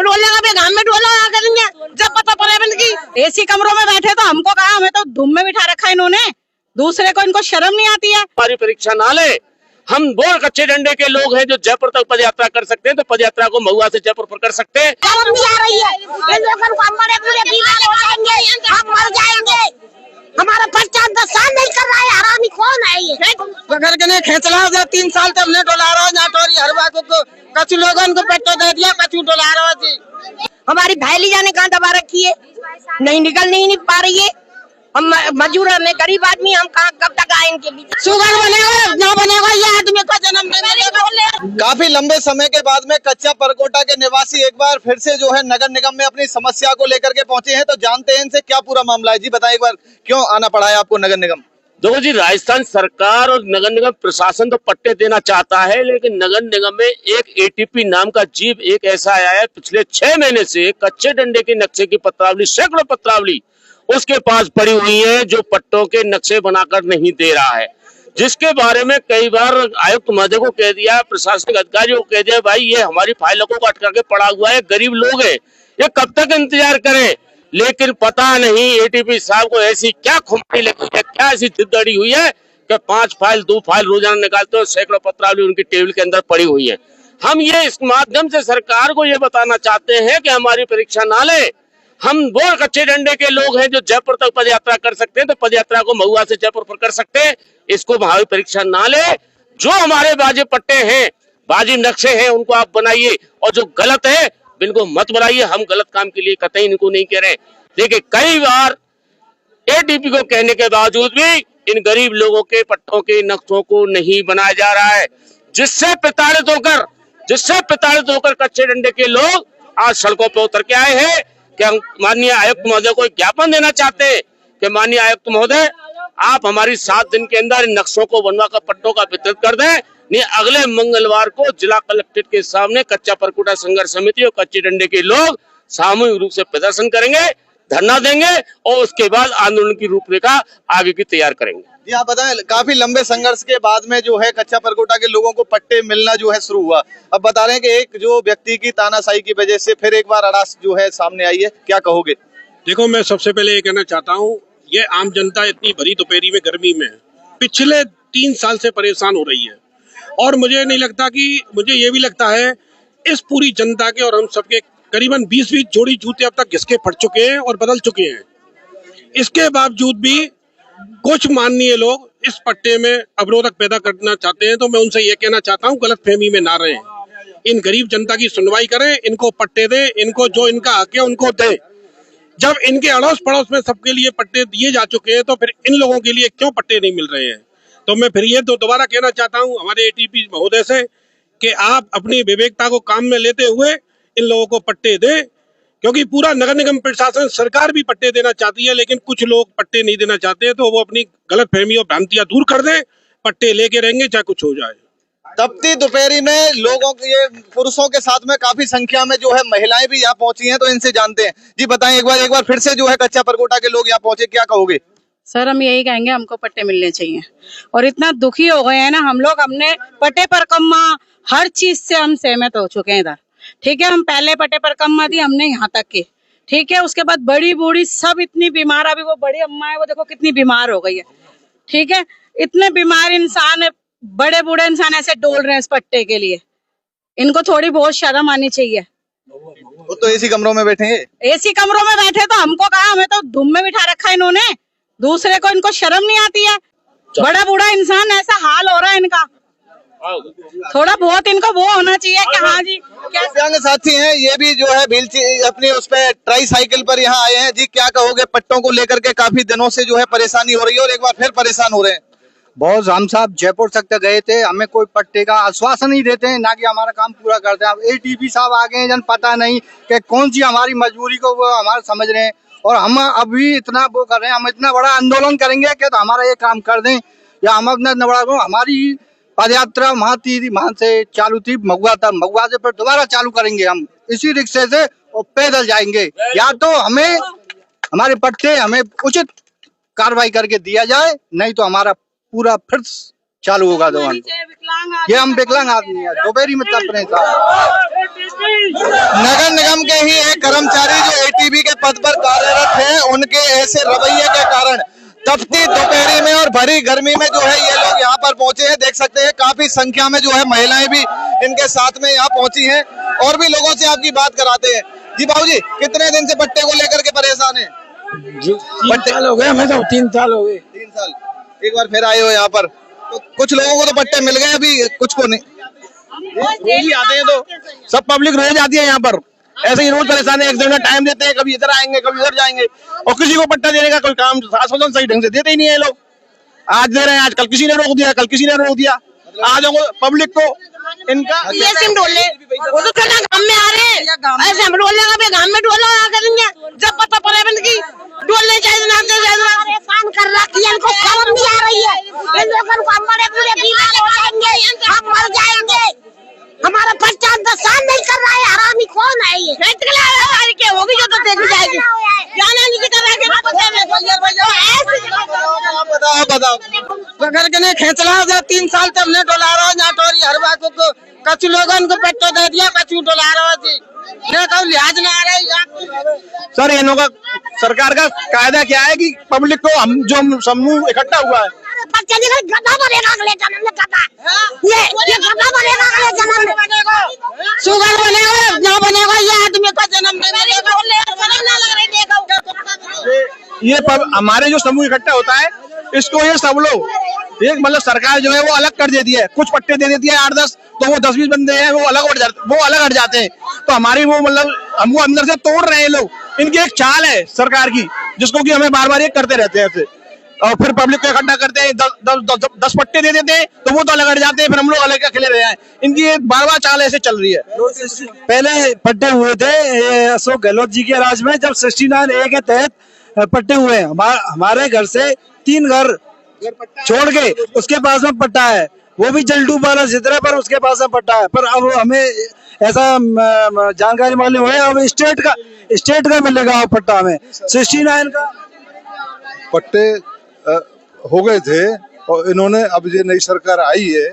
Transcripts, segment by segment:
डोलने का भी घाम में डोला करेंगे जब पता पड़े की। एसी कमरों में बैठे तो हमको कहा, हमें तो धूम में बिठा रखा है इन्होंने, दूसरे को इनको शर्म नहीं आती है। हमारी परीक्षा ना ले, हम वो कच्चे डंडे के लोग हैं जो जयपुर तक पद यात्रा कर सकते हैं, तो पद यात्रा को महुआ से जयपुर पर कर सकते हैं। हम मर जाएंगे, हमारा 50-10 साल नहीं कर रहा है, हरामी कौन है ये? घर के नहीं खेचला 3 साल तक हमने डोला रहा नाटोरी हर बात को कछु लोगों को पेट्रो दे दिया, कछु डोला रहा थी। हमारी भैली जाने कहाँ दबा रखी है, नहीं निकल नहीं पा रही है। हम मजदूर हैं, गरीब आदमी, हम कहाँ कब तक आए इनके बीच? शुगर बनेगा ना बनेगा, ये आदमी का जन्म नहीं मिलेगा। काफी लंबे समय के बाद में कच्चा परकोटा के निवासी एक बार फिर से जो है नगर निगम में अपनी समस्या को लेकर के पहुंचे हैं, तो जानते हैं इनसे क्या पूरा मामला है। जी बताइए एक बार, क्यों आना पड़ा है आपको नगर निगम? देखो जी, राजस्थान सरकार और नगर निगम प्रशासन तो पट्टे देना चाहता है, लेकिन नगर निगम में एक एटीपी नाम का जीव एक ऐसा आया है पिछले 6 महीने से कच्चे डंडे के नक्शे की पत्रावली, सैकड़ों पत्रावली उसके पास पड़ी हुई है, जो पट्टों के नक्शे बनाकर नहीं दे रहा है, जिसके बारे में कई बार आयुक्त महोदय को कह दिया, प्रशासनिक अधिकारियों को कह दिया, भाई ये हमारी फाइलों को अटका के पड़ा हुआ है, गरीब लोग हैं, ये कब तक इंतजार करें। लेकिन पता नहीं एटीपी साहब को ऐसी क्या खुमारी लगी है, क्या ऐसी जिद्दड़ी हुई है कि 5 फाइल 2 फाइल रोजाना निकालते हो, सैकड़ों पत्रावली उनकी टेबल के अंदर पड़ी हुई है। हम ये इस माध्यम से सरकार को ये बताना चाहते हैं कि हमारी परीक्षा ना ले, हम वो कच्चे डंडे के लोग हैं जो जयपुर तक पद यात्रा कर सकते हैं, तो पद यात्रा को महुआ से जयपुर पर कर सकते हैं, इसको हमारी परीक्षा ना ले। जो हमारे बाजी पट्टे हैं, बाजी नक्शे हैं, उनको आप बनाइए, और जो गलत है इनको मत बनाइए। हम गलत काम के लिए कतई इनको नहीं कह रहे। देखिए, कई बार एटीपी को कहने के बावजूद भी इन गरीब लोगों के पट्टों के नक्शों को नहीं बनाया जा रहा है, जिससे प्रताड़ित होकर कच्चे डंडे के लोग आज सड़कों पर उतर के आए हैं। क्या माननीय आयुक्त महोदय को ज्ञापन देना चाहते हैं कि माननीय आयुक्त महोदय, आप हमारी 7 दिन के अंदर इन नक्शों को बनवा कर पट्टों का वितरित कर दें, नहीं अगले मंगलवार को जिला कलेक्ट्रेट के सामने कच्चा परकोटा संघर्ष समिति और कच्चे डंडे के लोग सामूहिक रूप से प्रदर्शन करेंगे, धरना देंगे, और उसके बाद आंदोलन की रूपरेखा आगे की तैयार करेंगे। जी आप बताएं, काफी लंबे संघर्ष के बाद में जो है कच्चा परकोटा के लोगों को पट्टे मिलना जो है शुरू हुआ। अब बता रहे हैं कि एक जो व्यक्ति की तानाशाही की वजह से फिर एक बार अड़ास जो है सामने आई है, क्या कहोगे? देखो, मैं सबसे पहले ये कहना चाहता हूँ, ये आम जनता इतनी भरी दोपहरी में गर्मी में पिछले 3 साल से परेशान हो रही है, और मुझे नहीं लगता कि मुझे ये भी लगता है इस पूरी जनता के और हम सबके करीबन 20 जोड़ी जूते अब तक घिसके फट चुके हैं और बदल चुके हैं। इसके बावजूद भी कुछ माननीय लोग इस पट्टे में अवरोधक पैदा करना चाहते हैं, तो मैं उनसे ये कहना चाहता हूँ, गलतफहमी में ना रहें, इन गरीब जनता की सुनवाई करें, इनको पट्टे दें, इनको जो इनका हक है उनको दें। जब इनके अड़ोस पड़ोस में सबके लिए पट्टे दिए जा चुके हैं, तो फिर इन लोगों के लिए क्यों पट्टे नहीं मिल रहे हैं? तो मैं फिर ये दोबारा कहना चाहता हूँ हमारे एटीपी महोदय से कि आप अपनी विवेकता को काम में लेते हुए इन लोगों को पट्टे दें, क्योंकि पूरा नगर निगम प्रशासन सरकार भी पट्टे देना चाहती है, लेकिन कुछ लोग पट्टे नहीं देना चाहते हैं, तो वो अपनी गलतफहमी और भ्रांतियां दूर कर दें, पट्टे लेके रहेंगे चाहे कुछ हो जाए। तपती दोपहरी में लोगों के, ये पुरुषों के साथ में काफी संख्या में जो है महिलाएं भी यहाँ पहुंची हैं, तो इनसे जानते हैं। जी बताएं, एक बार फिर से जो है कच्चा परकोटा के लोग यहाँ पहुंचे, क्या कहोगे? सर हम यही कहेंगे, हमको पट्टे मिलने चाहिए, और इतना दुखी हो गए हैं ना हम लोग, हमने पट्टे पर कम्मा हर चीज से हम सहमत हो चुके हैं इधर। ठीक है, हम पहले पट्टे पर कम्मा दी हमने यहाँ तक के, ठीक है, उसके बाद बड़ी बूढ़ी सब इतनी बीमार, अभी वो बड़ी अम्मा है वो देखो कितनी बीमार हो गई है। ठीक है, इतने बीमार इंसान, बड़े बूढ़े इंसान ऐसे डोल रहे हैं इस पट्टे के लिए, इनको थोड़ी बहुत शर्म आनी चाहिए। वो तो एसी कमरों में बैठे हैं, एसी कमरों में बैठे तो हमको कहा, हमें तो धूम में बिठा रखा है इन्होंने, दूसरे को इनको शर्म नहीं आती है। बड़ा बूढ़ा इंसान, ऐसा हाल हो रहा है इनका, थोड़ा बहुत इनको वो होना चाहिए कि हाँ जी। दिव्यांग साथी हैं, ये भी जो है व्हील अपनी उस पे ट्राई साइकिल पर यहाँ आए हैं। जी क्या कहोगे, पट्टों को लेकर के काफी दिनों से जो है परेशानी हो रही है और एक बार फिर परेशान हो रहे हैं? बहुत, हम साहब जयपुर तक गए थे, हमें कोई पट्टे का आश्वासन नहीं देते हैं, ना कि हमारा काम पूरा करते हैं। अब एटीपी साहब आ गए हैं, जन पता नहीं कि कौन सी हमारी मजबूरी को वो हमारा समझ रहे हैं, और हम अभी इतना वो कर रहे हैं, हम इतना बड़ा आंदोलन करेंगे कि तो हमारा ये काम कर दें, या हम अपना बड़ा हमारी पद यात्रा वहाँ से चालू थी महुआ तक, महुआ से फिर दोबारा चालू करेंगे हम इसी रिक्शे से, और पैदल जाएंगे। या तो हमें हमारे पट्टे हमें उचित कार्रवाई करके दिया जाए, नहीं तो हमारा पूरा फिर चालू होगा दोबारा। ये हम विकलांग आदमी है, दोपहरी में तप रहे नगर निगम के ही एक कर्मचारी जो एटीबी के पद पर कार्यरत है, उनके ऐसे रवैये के कारण तपती दोपहरी में और भरी गर्मी में जो है ये लोग यहाँ पर पहुंचे हैं। देख सकते हैं काफी संख्या में जो है महिलाएं भी इनके साथ में यहाँ पहुंची हैं और भी लोगों से आपकी बात कराते हैं। जी बाबूजी, कितने दिन से पट्टे को लेकर के परेशान है? 3 साल हो गए हमें तो, 3 साल हो गए। 3 साल। एक बार फिर आए हो यहाँ पर, तो कुछ लोगों को तो पट्टे मिल गए, अभी कुछ को नहीं। रोज ही आते हैं तो सब पब्लिक रोज आती है यहाँ पर, ऐसे ही रोज परेशान है। एक दिन का टाइम देते हैं, कभी इधर आएंगे कभी उधर जाएंगे, और किसी को पट्टा देने का कोई काम शासन सही ढंग से देते ही नहीं है लोग। आज दे रहे हैं, आज कल किसी ने रोक दिया, कल किसी ने रोक दिया। आज पब्लिक को इनका ये सिम डोले वो तो कहना गांव में आ रहे हैं, ऐसे हम डोले का गांव में डोला करेंगे। जब पता पड़े बंद की डोलने चाहिए ना परेशान कर रखी है, इनको खबर नहीं आ रही है। इन लोगों को हमारे पूरे बीमार हो जाएंगे, हम मर जाएंगे। हमारा बच्चा 10 साल नहीं कर रहा है, हरामी कौन है ये? के होगी जो तो देख जाएगी, जाने नहीं की तरह के बताओ पकड़ के नहीं खेचला। 3 साल से हमने डोला रहा नाटोरी हर बात को, कछु लोगों को पट्टे दे दिया, कछु डोला रहा थी, लिहाज ना आ रहा। सर इन लोगों का सरकार का कायदा क्या है कि पब्लिक को हम जो समूह इकट्ठा हुआ है, बच्चे गधा बनेगा अगले जन्म में, गधा ये गधा बनेगा अगले जन्म में, शुगर बनेगा ना बनेगा, ये आदमी का जन्म नहीं मिलेगा। ये हमारे जो समूह इकट्ठा होता है इसको ये सब लोग एक मतलब सरकार जो है वो अलग कर देती है, कुछ पट्टे दे देती है 8-10, तो वो 10-20 बंदे हैं वो अलग हट जाते हैं। तो हमारी वो मतलब हमको अंदर से तोड़ रहे हैं लोग। इनकी एक चाल है सरकार की, जिसको कि हमें बार बार ये करते रहते हैं ऐसे, और फिर पब्लिक को इकट्ठा करते हैं, 10 पट्टे दे देते हैं तो वो तो अलग हट जाते हैं, फिर हम लोग अलग अकेले रह जाए। इनकी एक बार चाल ऐसे चल रही है। पहले पट्टे हुए थे अशोक गहलोत जी के राज में, जब 69A के तहत पट्टे हुए। हमारे घर से 3 घर छोड़ के उसके पास में पट्टा है, वो भी जलडू वाला जितने पर उसके पास में पट्टा है। पर अब हमें ऐसा जानकारी मालूम है अब स्टेट का मिलेगा पट्टा हमें। 69 का पट्टे हो गए थे और इन्होंने अब ये नई सरकार आई है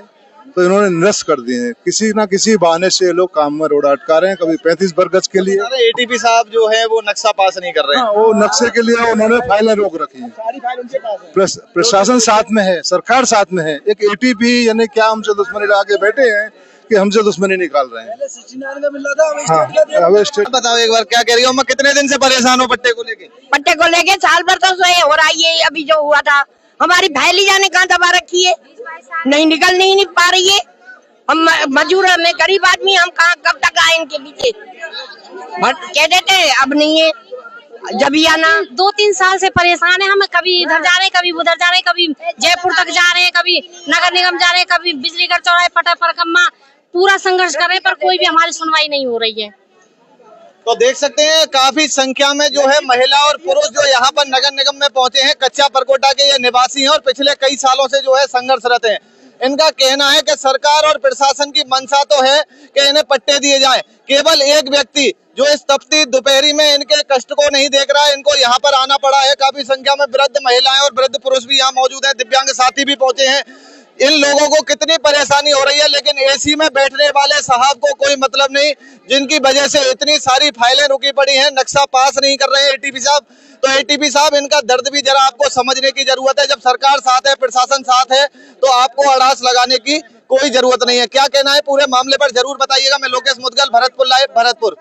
तो इन्होंने निरस्त कर दिए हैं। किसी ना किसी बहाने से लोग काम में रोड अटका रहे हैं, कभी 35 बरगज के लिए। एटीपी साहब जो है वो नक्शा पास नहीं कर रहे हैं। वो नक्शे के लिए उन्होंने फाइलें रोक रखी हैं। सारी फाइल उनके पास है। प्रशासन साथ में है, सरकार साथ में है। एक एटीपी यानी क्या हमसे दुश्मनी लगा के बैठे हैं कि हमसे दुश्मनी निकाल रहे हैं। 69 का मिल रहा था, हाँ, अब स्टेट बताओ एक बार क्या कह रही हो? मैं कितने दिन से परेशान हूँ पट्टे को लेके? पट्टे को लेके साल भर तो सोए हो रहा है। अभी जो हुआ था हमारी भैली जाने कहाँ दबा रखी है, नहीं निकल नहीं पा रही है। हम मजदूर में गरीब आदमी, हम कहाँ कब तक आए इनके पीछे? कह देते अब नहीं है, जब ही आना। 2-3 साल से परेशान है हम, कभी इधर जा रहे हैं कभी उधर जा रहे हैं, कभी जयपुर तक जा रहे हैं, कभी नगर निगम जा रहे हैं, कभी बिजलीगढ़ चौराहे पटा परकम्मा, पूरा संघर्ष कर रहे हैं पर कोई भी हमारी सुनवाई नहीं हो रही है। तो देख सकते हैं काफी संख्या में जो है महिला और पुरुष जो यहाँ पर नगर निगम में पहुंचे हैं। कच्चा परकोटा के ये निवासी हैं और पिछले कई सालों से जो है संघर्षरत हैं। इनका कहना है कि सरकार और प्रशासन की मंशा तो है कि इन्हें पट्टे दिए जाएं। केवल एक व्यक्ति जो इस तपती दोपहरी में इनके कष्ट को नहीं देख रहा है, इनको यहाँ पर आना पड़ा है। काफी संख्या में वृद्ध महिलाएं और वृद्ध पुरुष भी यहाँ मौजूद हैं, दिव्यांग साथी भी पहुंचे हैं। इन लोगों को कितनी परेशानी हो रही है, लेकिन एसी में बैठने वाले साहब को कोई मतलब नहीं, जिनकी वजह से इतनी सारी फाइलें रुकी पड़ी हैं, नक्शा पास नहीं कर रहे हैं एटीपी साहब। तो एटीपी साहब, इनका दर्द भी जरा आपको समझने की जरूरत है। जब सरकार साथ है, प्रशासन साथ है, तो आपको अड़ास लगाने की कोई जरूरत नहीं है। क्या कहना है पूरे मामले पर जरूर बताइएगा। मैं लोकेश मुदगल, भरतपुर लाइव, भरतपुर।